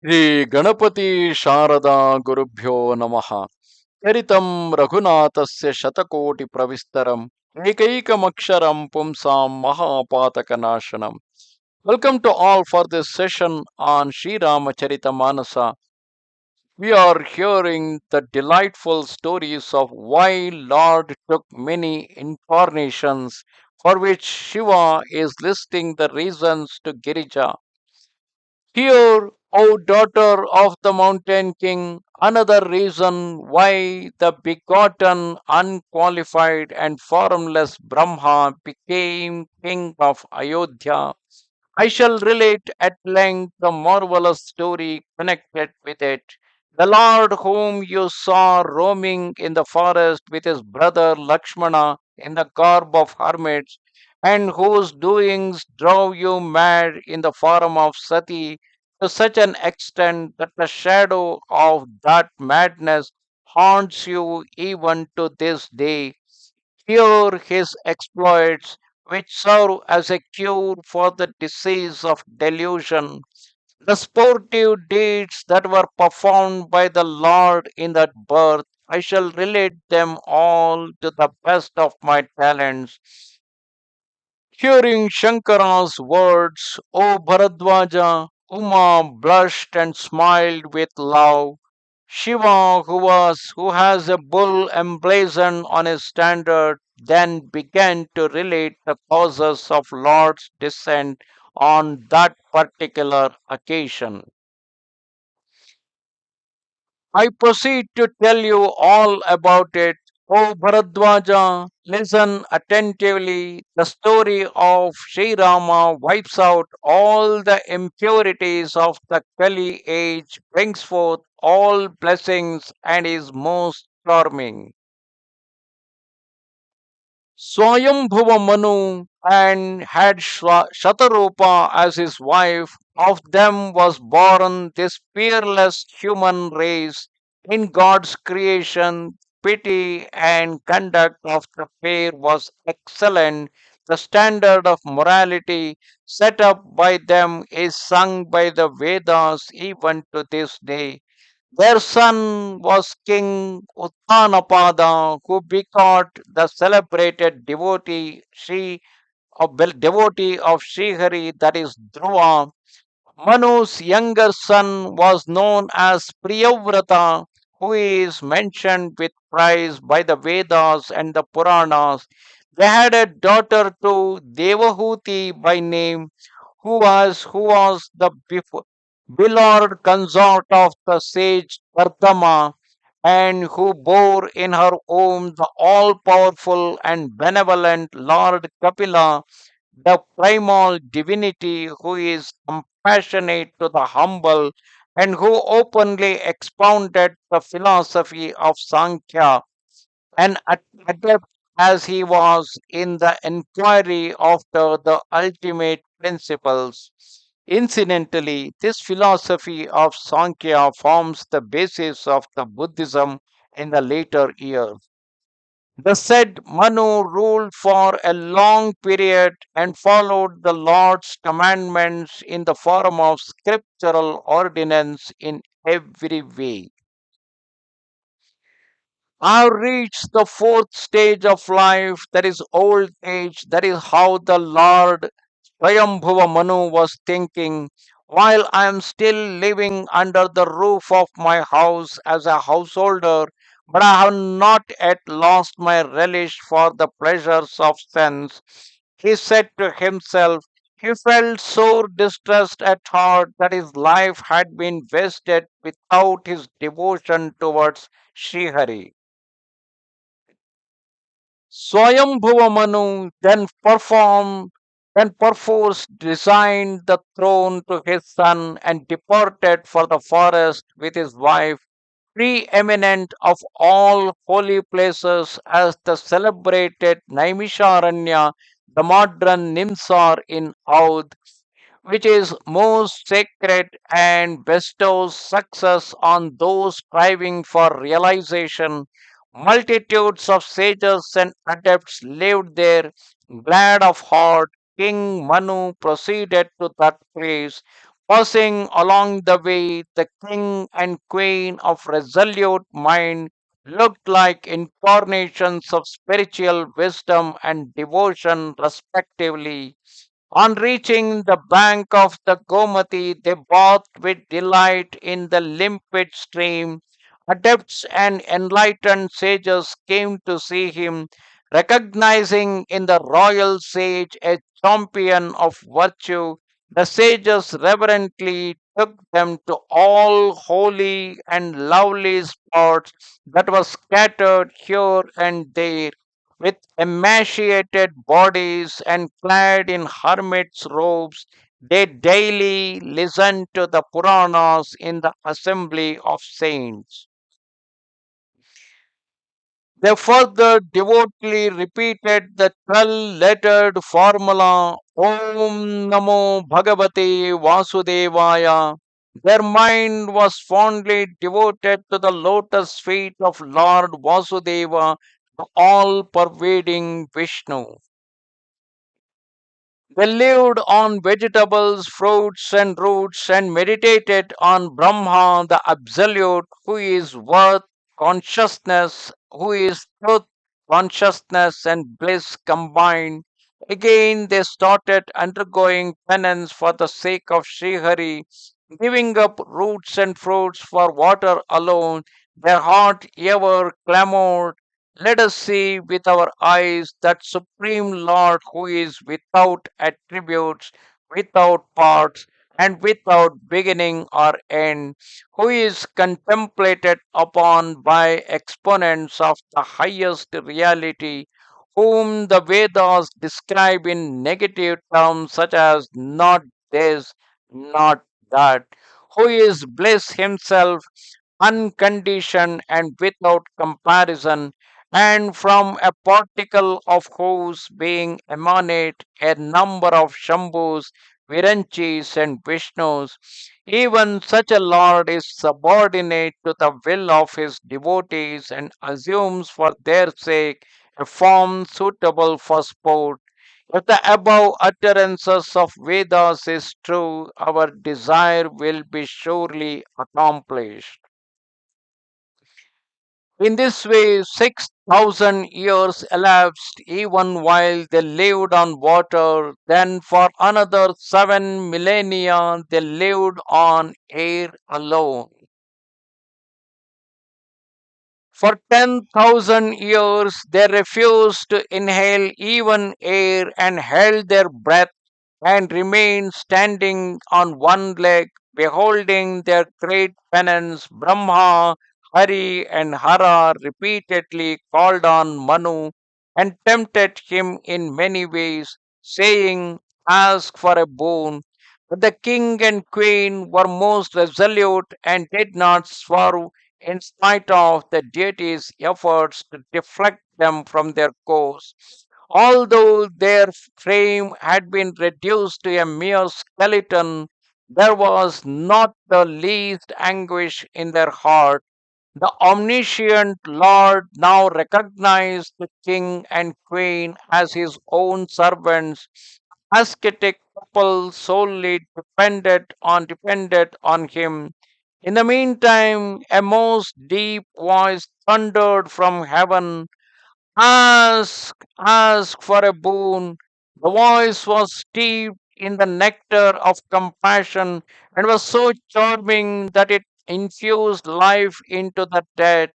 Shri Ganapati Sharada Gurubhyo Namaha Charitam Raghunathasya Shatakoti Pravistaram Ekaikamaksharam Pumsam Mahapatakanashanam. Welcome to all for this session on Sri Rama Charitha Manasa. We are hearing the delightful stories of why Lord took many incarnations, for which Shiva is listing the reasons to Girija. Hear, O daughter of the mountain king, another reason why the begotten, unqualified, and formless Brahma became king of Ayodhya. I shall relate at length the marvelous story connected with it. The Lord whom you saw roaming in the forest with his brother Lakshmana in the garb of hermits, and whose doings drove you mad in the form of Sati to such an extent that the shadow of that madness haunts you even to this day. Hear his exploits, which serve as a cure for the disease of delusion. The sportive deeds that were performed by the Lord in that birth, I shall relate them all to the best of my talents. Hearing Shankara's words, O Bharadwaja, Uma blushed and smiled with love. Shiva, who has a bull emblazoned on his standard, then began to relate the causes of Lord's descent on that particular occasion. I proceed to tell you all about it. O Bharadwaja, listen attentively. The story of Sri Rama wipes out all the impurities of the Kali age, brings forth all blessings, and is most charming. Swayambhuva Manu and had Shatharupa as his wife. Of them was born this fearless human race. In God's creation, pity and conduct of the pair was excellent. The standard of morality set up by them is sung by the Vedas even to this day. Their son was King Uttanapada, who begot the celebrated devotee of Srihari, that is Dhruva. Manu's younger son was known as Priyavrata, who is mentioned with praise by the Vedas and the Puranas. They had a daughter too, Devahuti by name, who was the beloved consort of the sage Kardama, and who bore in her womb the all powerful and benevolent Lord Kapila, the primal divinity who is compassionate to the humble and who openly expounded the philosophy of Sankhya, an adept as he was in the inquiry after the ultimate principles. Incidentally, this philosophy of Sankhya forms the basis of the Buddhism in the later years. The said Manu ruled for a long period and followed the Lord's commandments in the form of scriptural ordinance in every way. I have reached the fourth stage of life, that is old age. That is how the Lord Swayambhuva Manu was thinking. While I am still living under the roof of my house as a householder, but I have not yet lost my relish for the pleasures of sense, he said to himself. He felt so distressed at heart that his life had been wasted without his devotion towards Srihari. Swayambhuva Manu then perforce resigned the throne to his son and departed for the forest with his wife, preeminent of all holy places as the celebrated Naimisharanya, the modern Nimsar in Oudh, which is most sacred and bestows success on those striving for realization. Multitudes of sages and adepts lived there, glad of heart. King Manu proceeded to that place, Passing along the way, the king and queen of resolute mind looked like incarnations of spiritual wisdom and devotion, respectively. On reaching the bank of the Gomati, they bathed with delight in the limpid stream. Adepts and enlightened sages came to see him, recognizing in the royal sage a champion of virtue. The sages reverently took them to all holy and lovely spots that were scattered here and there, with emaciated bodies and clad in hermits' robes. They daily listened to the Puranas in the assembly of saints. They further devotedly repeated the 12-lettered formula Om Namo Bhagavate Vasudevaya. Their mind was fondly devoted to the lotus feet of Lord Vasudeva, the all pervading Vishnu. They lived on vegetables, fruits, and roots and meditated on Brahma, the Absolute, who is worth consciousness, who is truth, consciousness, and bliss combined. Again, they started undergoing penance for the sake of Srihari, giving up roots and fruits for water alone. Their heart ever clamored, let us see with our eyes that Supreme Lord who is without attributes, without parts, and without beginning or end, who is contemplated upon by exponents of the highest reality, whom the Vedas describe in negative terms such as not this, not that, who is bliss himself, unconditioned and without comparison, and from a particle of whose being emanate a number of Shambhus, Viranchis, and Vishnus. Even such a Lord is subordinate to the will of his devotees and assumes for their sake a form suitable for sport. If the above utterances of Vedas is true, our desire will be surely accomplished. In this way, 6,000 years elapsed even while they lived on water. Then, for another 7 millennia, they lived on air alone. For 10,000 years, they refused to inhale even air and held their breath and remained standing on one leg, beholding their great penance. Brahma, Hari, and Hara repeatedly called on Manu and tempted him in many ways, saying, ask for a boon. But the king and queen were most resolute and did not swerve in spite of the deity's efforts to deflect them from their course. Although their frame had been reduced to a mere skeleton, there was not the least anguish in their heart. The omniscient Lord now recognized the king and queen as his own servants. Ascetic couple solely depended on him. In the meantime, a most deep voice thundered from heaven, ask for a boon. The voice was steeped in the nectar of compassion and was so charming that it infused life into the dead,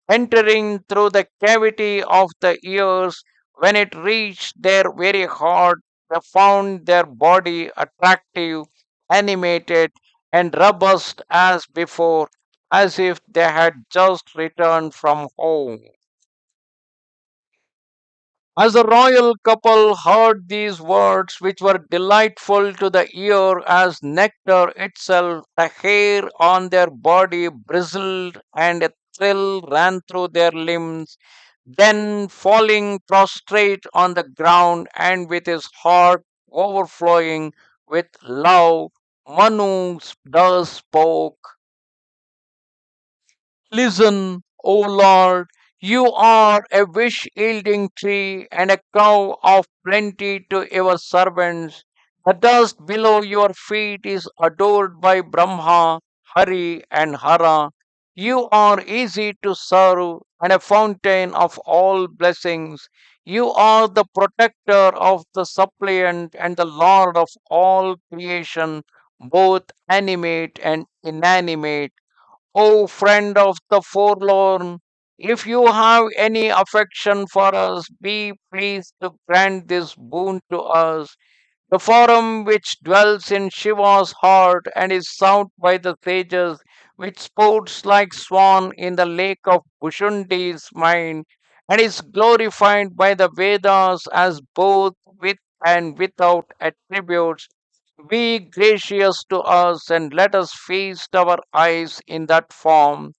entering through the cavity of the ears. When it reached their very heart, they found their body attractive, animated, and robust as before, as if they had just returned from home. As the royal couple heard these words, which were delightful to the ear as nectar itself, the hair on their body bristled and a thrill ran through their limbs. Then, falling prostrate on the ground and with his heart overflowing with love, Manu thus spoke. Listen, O Lord, you are a wish yielding tree and a cow of plenty to your servants. The dust below your feet is adored by Brahma, Hari, and Hara. You are easy to serve and a fountain of all blessings. You are the protector of the suppliant and the Lord of all creation, both animate and inanimate. O friend of the forlorn, if you have any affection for us, be pleased to grant this boon to us. The forum which dwells in Shiva's heart and is sought by the sages, which sports like swan in the lake of Bushundi's mind, and is glorified by the Vedas as both with and without attributes. Be gracious to us and let us feast our eyes in that form.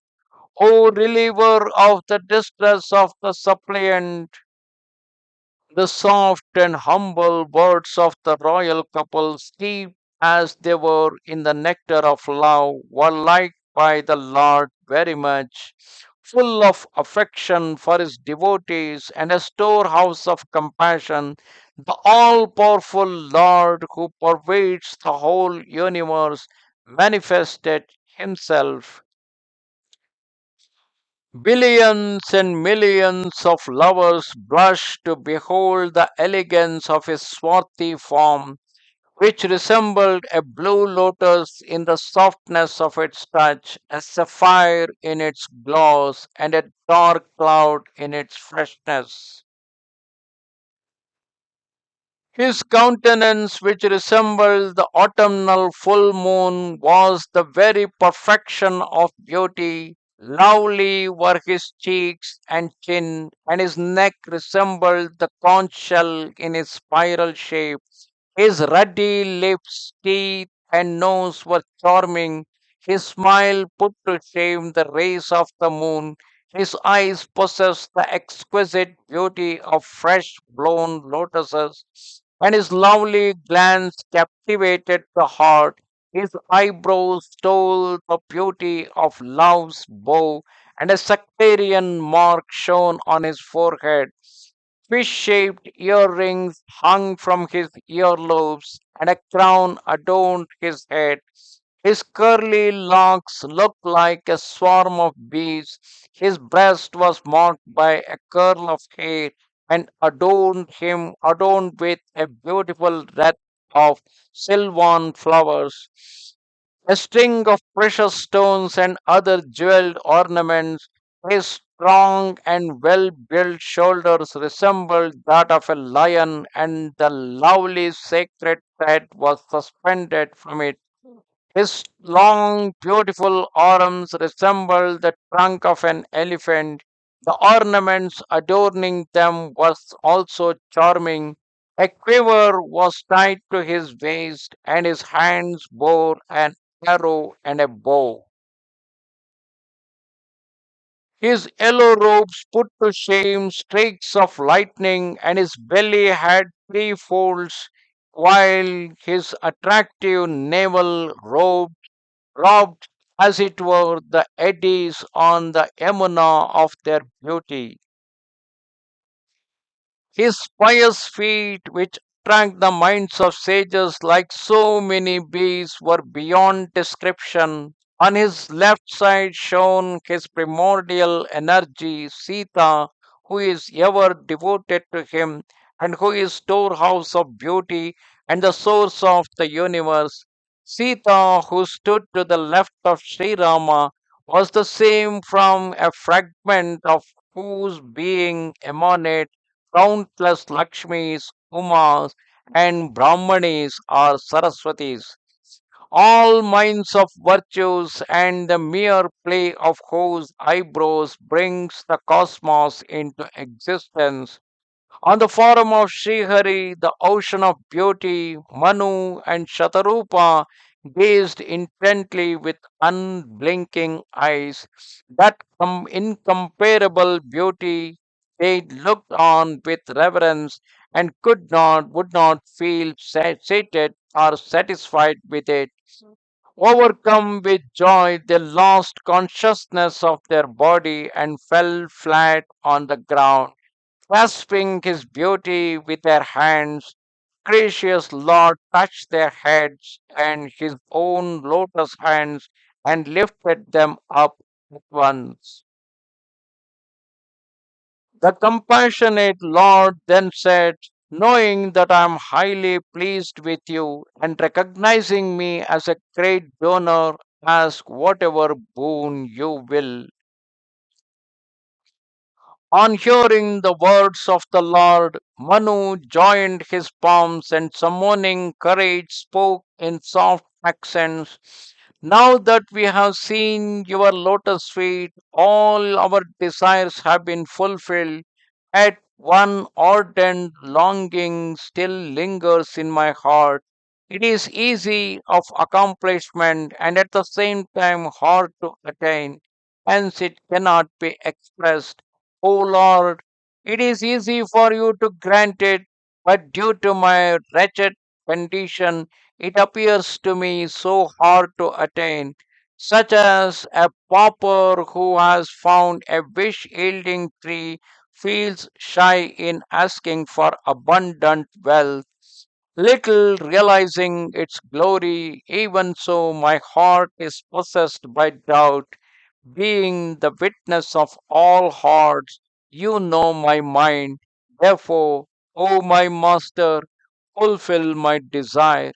O reliever of the distress of the suppliant, the soft and humble words of the royal couple, steeped as they were in the nectar of love, were liked by the Lord very much. Full of affection for his devotees and a storehouse of compassion, the all powerful Lord who pervades the whole universe manifested himself. Billions and millions of lovers blush to behold the elegance of his swarthy form, which resembled a blue lotus in the softness of its touch, a sapphire in its gloss, and a dark cloud in its freshness. His countenance, which resembled the autumnal full moon, was the very perfection of beauty. Lovely were his cheeks and chin, and his neck resembled the conch shell in its spiral shape. His ruddy lips, teeth, and nose were charming. His smile put to shame the rays of the moon. His eyes possessed the exquisite beauty of fresh blown lotuses, and his lovely glance captivated the heart. His eyebrows told the beauty of love's bow, and a sectarian mark shone on his forehead. Fish shaped earrings hung from his earlobes, and a crown adorned his head. His curly locks looked like a swarm of bees. His breast was marked by a curl of hair and adorned with a beautiful wreath of sylvan flowers. A string of precious stones and other jeweled ornaments. His strong and well built shoulders resembled that of a lion, and the lovely sacred thread was suspended from it. His long, beautiful arms resembled the trunk of an elephant. The ornaments adorning them was also charming. A quiver was tied to his waist, and his hands bore an arrow and a bow. His yellow robes put to shame streaks of lightning, and his belly had three folds, while his attractive navel robbed, as it were, the eddies on the Yamuna of their beauty. His pious feet, which attract the minds of sages like so many bees, were beyond description. On his left side shone his primordial energy, Sita, who is ever devoted to him, and who is storehouse of beauty and the source of the universe. Sita, who stood to the left of Sri Rama, was the same from a fragment of whose being emanate countless Lakshmis, Umas, and Brahmanis or Saraswatis, all minds of virtues, and the mere play of whose eyebrows brings the cosmos into existence. On the forum of Srihari, the ocean of beauty, Manu and Shatharupa gazed intently with unblinking eyes. That incomparable beauty they looked on with reverence and would not feel sated or satisfied with it. Overcome with joy, they lost consciousness of their body and fell flat on the ground, grasping his beauty with their hands. gracious Lord touched their heads and his own lotus hands and lifted them up at once. The compassionate Lord then said, knowing that I am highly pleased with you and recognizing me as a great donor, ask whatever boon you will. On hearing the words of the Lord, Manu joined his palms and summoning courage spoke in soft accents. Now that we have seen your lotus feet, all our desires have been fulfilled. At one ardent longing still lingers in my heart. It is easy of accomplishment and at the same time hard to attain, hence it cannot be expressed. O Lord, it is easy for you to grant it, but due to my wretched condition, it appears to me so hard to attain, such as a pauper who has found a wish yielding tree feels shy in asking for abundant wealth, little realizing its glory. Even so, my heart is possessed by doubt, being the witness of all hearts. You know my mind. Therefore, O my master, fulfill my desire.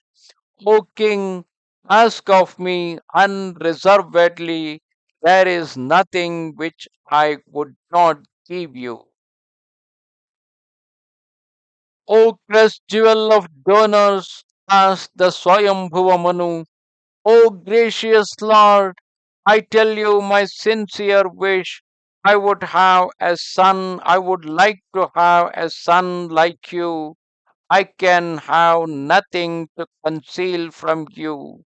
O king, ask of me unreservedly. There is nothing which I would not give you. O crest jewel of donors, asked the Swayambhuva Manu, O gracious Lord, I tell you my sincere wish. I would have a son, I would like to have a son like you. I can have nothing to conceal from you.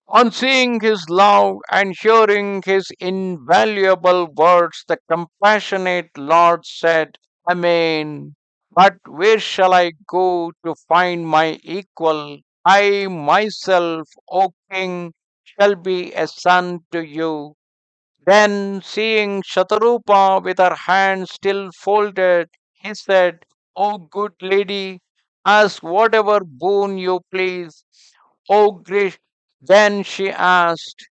On seeing his love and hearing his invaluable words, the compassionate Lord said, Amen. But where shall I go to find my equal? I myself, O king, shall be a son to you. Then, seeing Shatharupa with her hands still folded, he said, O good lady, ask whatever boon you please. O gracious. Then she asked,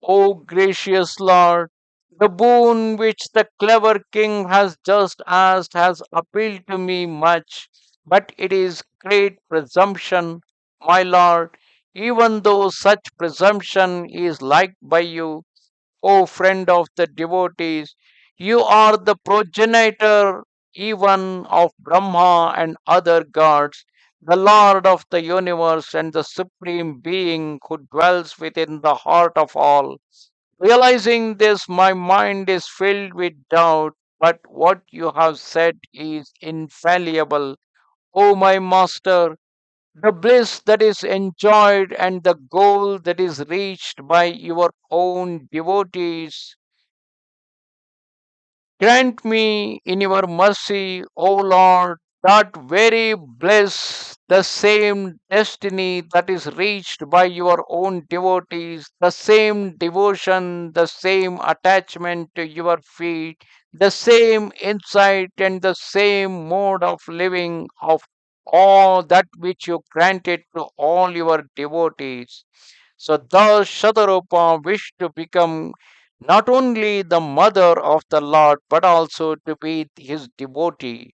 O gracious Lord, the boon which the clever king has just asked has appealed to me much, but it is great presumption, my Lord, even though such presumption is liked by you, O friend of the devotees. You are the progenitor even of Brahma and other gods, the Lord of the universe and the Supreme Being who dwells within the heart of all. Realizing this, my mind is filled with doubt, but what you have said is infallible. O my master, the bliss that is enjoyed and the goal that is reached by your own devotees, grant me in your mercy, O Lord, that very bliss, the same destiny that is reached by your own devotees, the same devotion, the same attachment to your feet, the same insight and the same mode of living of all that which you granted to all your devotees. So thus Shatharupa wished to become not only the mother of the Lord, but also to be his devotee.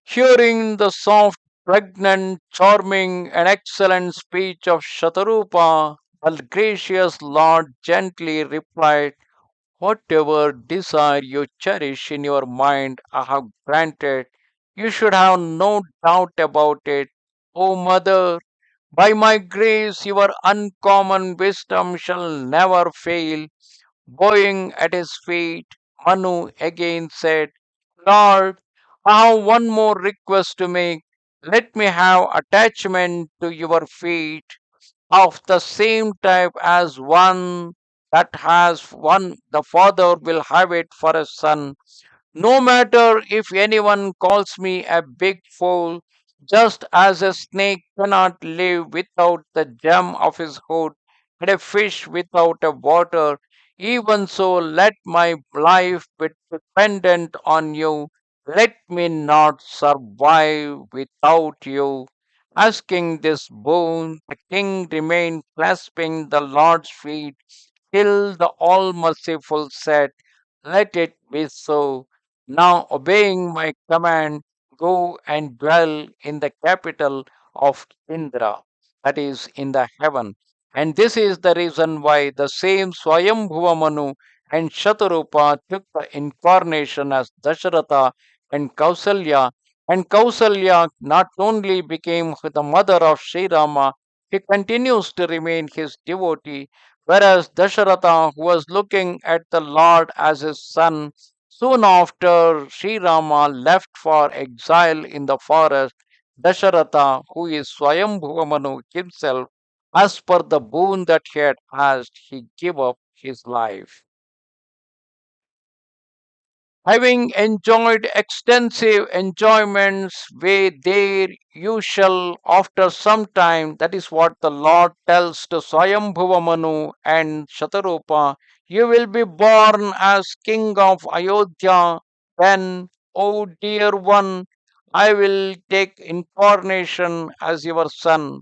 Hearing the soft, pregnant, charming, and excellent speech of Shatharupa, the gracious Lord gently replied, Whatever desire you cherish in your mind, I have granted. You should have no doubt about it. O mother, by my grace, your uncommon wisdom shall never fail. Bowing at his feet, Manu again said, Lord, I have one more request to make. Let me have attachment to your feet of the same type as one that has one the father will have it for a son. No matter if anyone calls me a big fool, just as a snake cannot live without the gem of his hood, and a fish without a water, even so let my life be dependent on you. Let me not survive without you. Asking this boon, the king remained clasping the Lord's feet till the All Merciful said, Let it be so. Now, obeying my command, go and dwell in the capital of Indra, that is, in the heaven. And this is the reason why the same Swayambhuva Manu and Shatharupa took the incarnation as Dasharatha and Kausalya. And Kausalya not only became the mother of Sri Rama, she continues to remain his devotee, whereas Dasharatha, who was looking at the Lord as his son, soon after Sri Rama left for exile in the forest, Dasharatha, who is Swayambhuva Manu himself, as per the boon that he had asked, he gave up his life. Having enjoyed extensive enjoyments where there you shall after some time, that is what the Lord tells to Swayambhuva Manu and Shatharupa, you will be born as king of Ayodhya. Then, O dear one, I will take incarnation as your son.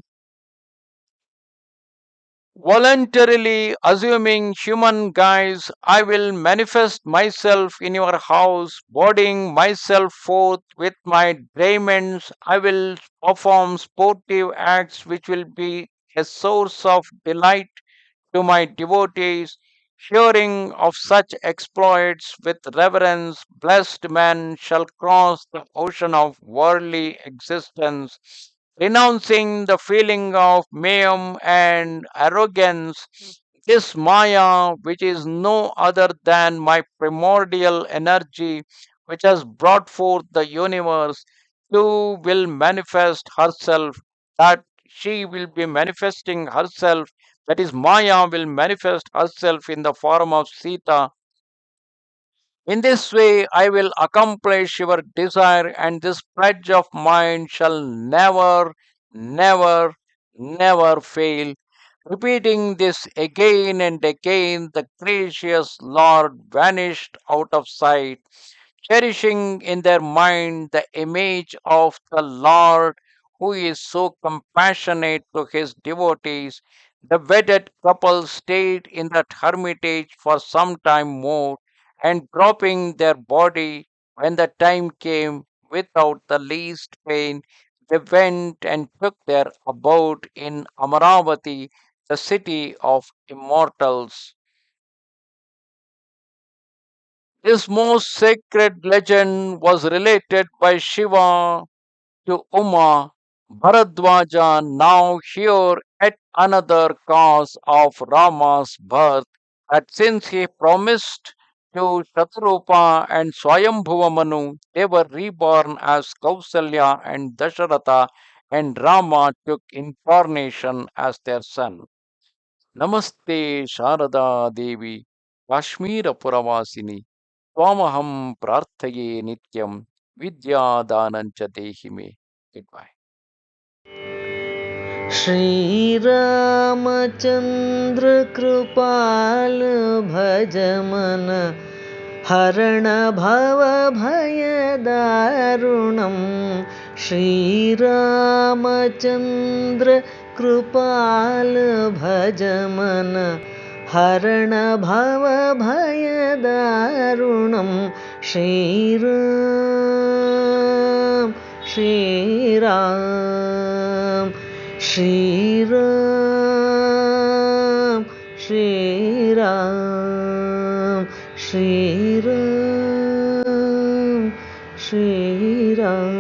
Voluntarily assuming human guise, I will manifest myself in your house, bodying myself forth with my raiments. I will perform sportive acts which will be a source of delight to my devotees. Hearing of such exploits with reverence, blessed man shall cross the ocean of worldly existence, renouncing the feeling of mayhem and arrogance. This Maya, which is no other than my primordial energy, which has brought forth the universe, too will manifest herself, that she will be manifesting herself, that is, Maya will manifest herself in the form of Sita. In this way, I will accomplish your desire, and this pledge of mine shall never, never, never fail. Repeating this again and again, the gracious Lord vanished out of sight, cherishing in their mind the image of the Lord who is so compassionate to his devotees. The wedded couple stayed in that hermitage for some time more, and dropping their body when the time came without the least pain, they went and took their abode in Amaravati, the city of immortals. This most sacred legend was related by Shiva to Uma. Bharadwaja now here at another cause of Rama's birth, that since he promised to Shatharupa and Swayambhuva Manu, they were reborn as Kausalya and Dasharatha, and Rama took incarnation as their son. Namaste Sharada Devi, Kashmira Puravasini, Twamaham Prarthaye Nityam, Vidya Danancha Dehime. Goodbye. Shri Ramchandra कृपाल भज मन हरण भव भयदारुणं श्रीरामचन्द्र कृपाल भज मन हरण भव भयदारुणं श्रीराम श्रीराम श्रीराम श्रीराम श्रीराम श्रीराम